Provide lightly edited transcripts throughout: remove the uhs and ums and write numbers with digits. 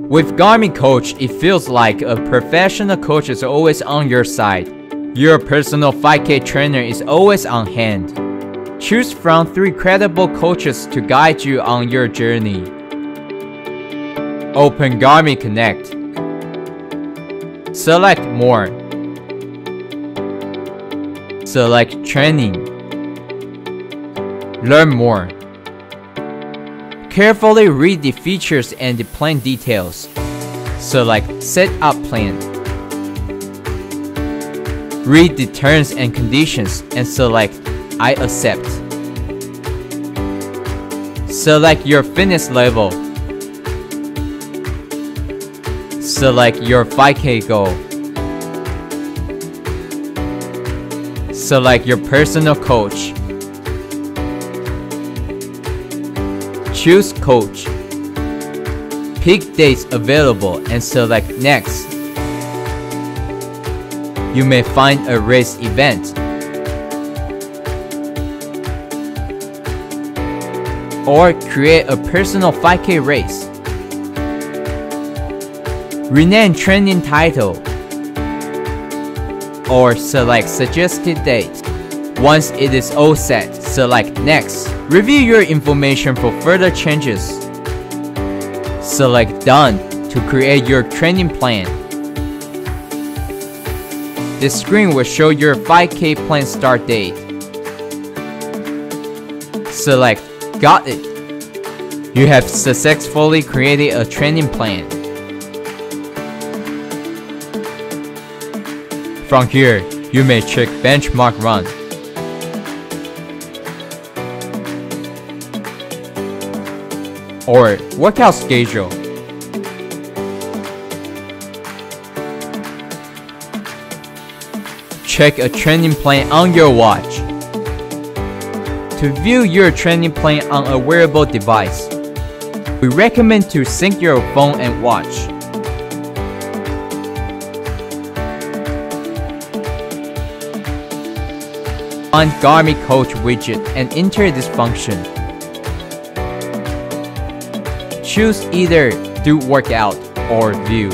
With Garmin Coach, it feels like a professional coach is always on your side. Your personal 5K trainer is always on hand. Choose from 3 credible coaches to guide you on your journey. Open Garmin Connect. Select More. Select Training. Learn more. Carefully read the features and the plan details. Select Set Up Plan. Read the terms and conditions and select I accept. Select your fitness level. Select your 5K goal. Select your personal coach. Choose coach. Pick dates available and select next. You may find a race event or create a personal 5K race. Rename training title or select suggested date. Once it is all set, select next. Review your information for further changes. Select Done to create your training plan. This screen will show your 5K plan start date. Select Got it. You have successfully created a training plan. From here, you may check benchmark run. Or workout schedule. Check a training plan on your watch. To view your training plan on a wearable device, we recommend to sync your phone and watch. Find Garmin Coach widget and enter this function. Choose either Do Workout or View.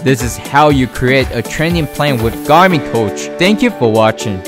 This is how you create a training plan with Garmin Coach. Thank you for watching.